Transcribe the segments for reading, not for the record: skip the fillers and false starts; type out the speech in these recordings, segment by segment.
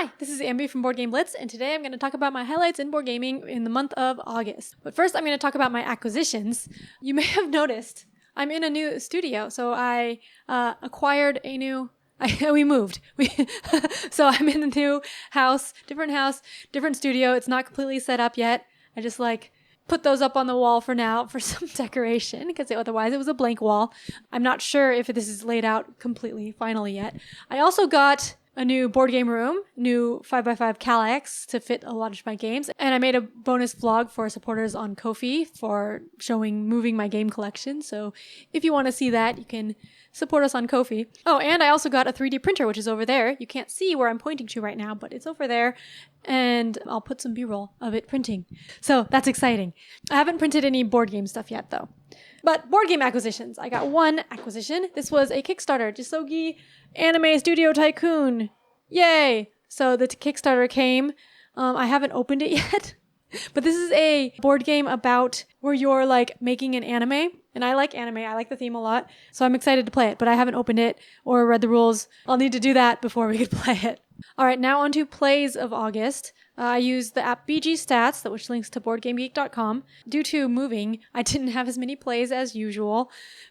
Hi, this is Ambi from Board Game Blitz, and today I'm going to talk about my highlights in board gaming in the month of August. But first, I'm going to talk about my acquisitions. You may have noticed I'm in a new studio, so I acquired a new... we moved. So I'm in a new house, different studio. It's not completely set up yet. I just put those up on the wall for now for some decoration because otherwise it was a blank wall. I'm not sure if this is laid out completely, finally yet. I also got a new board game room, new 5x5 Calyx to fit a lot of my games, and I made a bonus vlog for supporters on Ko-fi for moving my game collection. So if you want to see that, you can support us on Ko-fi. Oh, and I also got a 3D printer, which is over there. You can't see where I'm pointing to right now, but it's over there, and I'll put some B-roll of it printing. So that's exciting. I haven't printed any board game stuff yet, though. But board game acquisitions. I got one acquisition. This was a Kickstarter, Jisogi Anime Studio Tycoon. Yay! So the Kickstarter came. I haven't opened it yet. But this is a board game about where you're making an anime. And I like anime. I like the theme a lot. So I'm excited to play it. But I haven't opened it or read the rules. I'll need to do that before we could play it. All right, now on to plays of August. I used the app BG Stats, which links to BoardGameGeek.com. Due to moving, I didn't have as many plays as usual,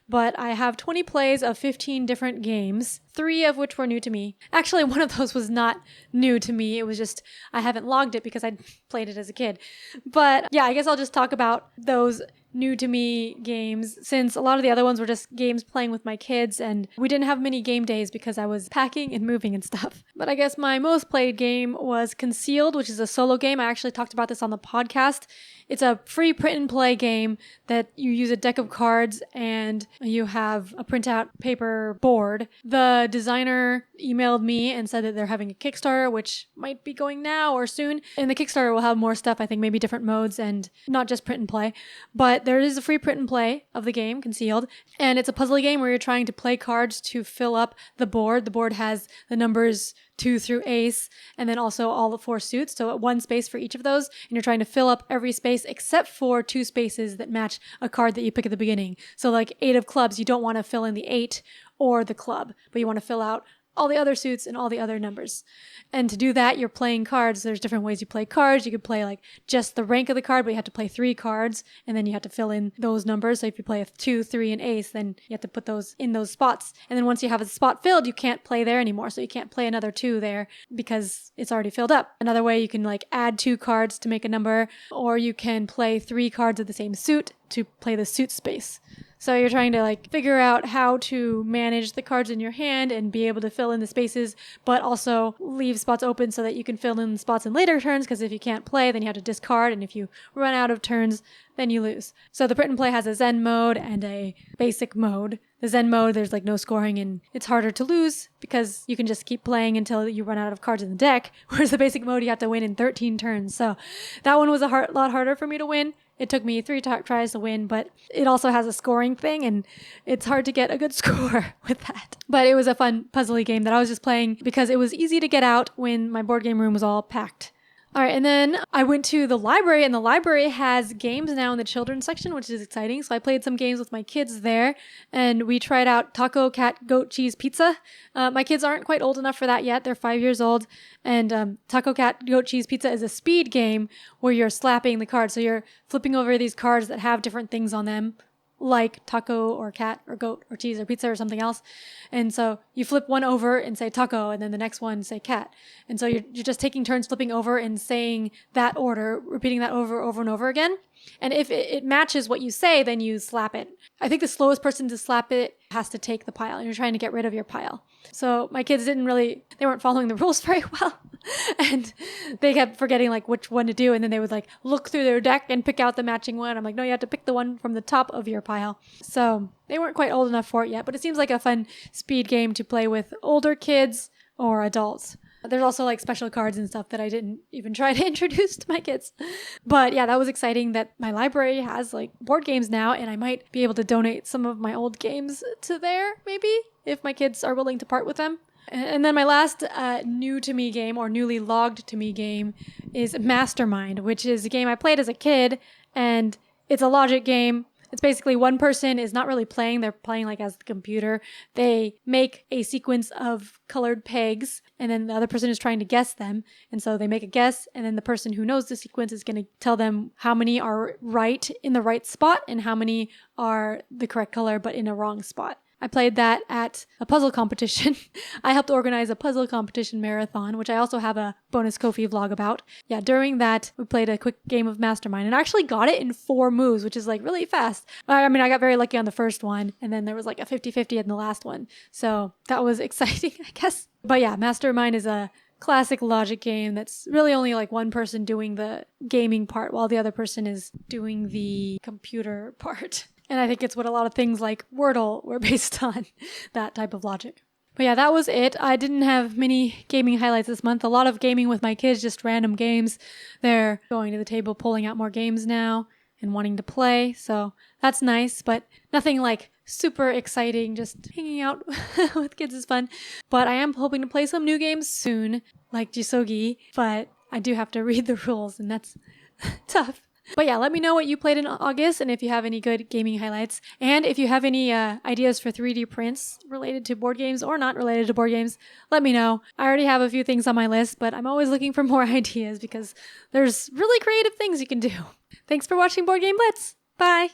but I have 20 plays of 15 different games, 3 of which were new to me. Actually, one of those was not new to me. It was just I haven't logged it because I played it as a kid. But yeah, I guess I'll just talk about those new to me games, since a lot of the other ones were just games playing with my kids, and we didn't have many game days because I was packing and moving and stuff. But I guess my most played game was Concealed, which is a solo game. I actually talked about this on the podcast. It's a free print and play game that you use a deck of cards and you have a printout paper board. The designer emailed me and said that they're having a Kickstarter, which might be going now or soon. And the Kickstarter will have more stuff, I think maybe different modes and not just print and play. But there is a free print and play of the game, Concealed. And it's a puzzle game where you're trying to play cards to fill up the board. The board has the numbers 2 through ace, and then also all the 4 suits. So 1 space for each of those, and you're trying to fill up every space except for 2 spaces that match a card that you pick at the beginning. So 8 of clubs, you don't want to fill in the 8 or the club, but you want to fill out all the other suits and all the other numbers. And to do that, you're playing cards. There's different ways you play cards. You could play just the rank of the card, but you have to play 3 cards, and then you have to fill in those numbers. So if you play a 2, 3, and ace, then you have to put those in those spots. And then once you have a spot filled, you can't play there anymore. So you can't play another 2 there because it's already filled up. Another way, you can add 2 cards to make a number, or you can play 3 cards of the same suit to play the suit space. So you're trying to figure out how to manage the cards in your hand and be able to fill in the spaces, but also leave spots open so that you can fill in the spots in later turns, because if you can't play, then you have to discard, and if you run out of turns, then you lose. So the print and play has a Zen mode and a basic mode. The Zen mode, there's no scoring, and it's harder to lose because you can just keep playing until you run out of cards in the deck, whereas the basic mode, you have to win in 13 turns. So that one was a lot harder for me to win. It took me 3 tries to win, but it also has a scoring thing, and it's hard to get a good score with that. But it was a fun puzzly game that I was just playing because it was easy to get out when my board game room was all packed. All right, and then I went to the library, and the library has games now in the children's section, which is exciting. So I played some games with my kids there, and we tried out Taco, Cat, Goat, Cheese, Pizza. My kids aren't quite old enough for that yet. They're 5 years old, and Taco, Cat, Goat, Cheese, Pizza is a speed game where you're slapping the cards. So you're flipping over these cards that have different things on them, like taco or cat or goat or cheese or pizza or something else. And so you flip one over and say taco, and then the next one say cat. And so you're just taking turns flipping over and saying that order, repeating that over and over again. And if it matches what you say, then you slap it. I think the slowest person to slap it has to take the pile, and you're trying to get rid of your pile. So my kids they weren't following the rules very well. And they kept forgetting which one to do. And then they would look through their deck and pick out the matching one. I'm like, no, you have to pick the one from the top of your pile. So they weren't quite old enough for it yet, but it seems like a fun speed game to play with older kids or adults. There's also special cards and stuff that I didn't even try to introduce to my kids. But yeah, that was exciting that my library has board games now, and I might be able to donate some of my old games to there, maybe, if my kids are willing to part with them. And then my last new to me game, or newly logged to me game, is Mastermind, which is a game I played as a kid, and it's a logic game. It's basically one person is not really playing, they're playing like as the computer. They make a sequence of colored pegs, and then the other person is trying to guess them. And so they make a guess, and then the person who knows the sequence is going to tell them how many are right in the right spot and how many are the correct color but in a wrong spot. I played that at a puzzle competition. I helped organize a puzzle competition marathon, which I also have a bonus Ko-fi vlog about. Yeah, during that, we played a quick game of Mastermind and I actually got it in 4 moves, which is like really fast. I mean, I got very lucky on the first one, and then there was like a 50-50 in the last one. So that was exciting, I guess. But yeah, Mastermind is a classic logic game that's really only like one person doing the gaming part while the other person is doing the computer part. And I think it's what a lot of things like Wordle were based on, that type of logic. But yeah, that was it. I didn't have many gaming highlights this month. A lot of gaming with my kids, just random games. They're going to the table, pulling out more games now and wanting to play. So that's nice, but nothing like super exciting. Just hanging out with kids is fun. But I am hoping to play some new games soon, like Jisogi. But I do have to read the rules, and that's tough. But yeah, let me know what you played in August and if you have any good gaming highlights. And if you have any ideas for 3D prints related to board games or not related to board games, let me know. I already have a few things on my list, but I'm always looking for more ideas because there's really creative things you can do. Thanks for watching Board Game Blitz. Bye!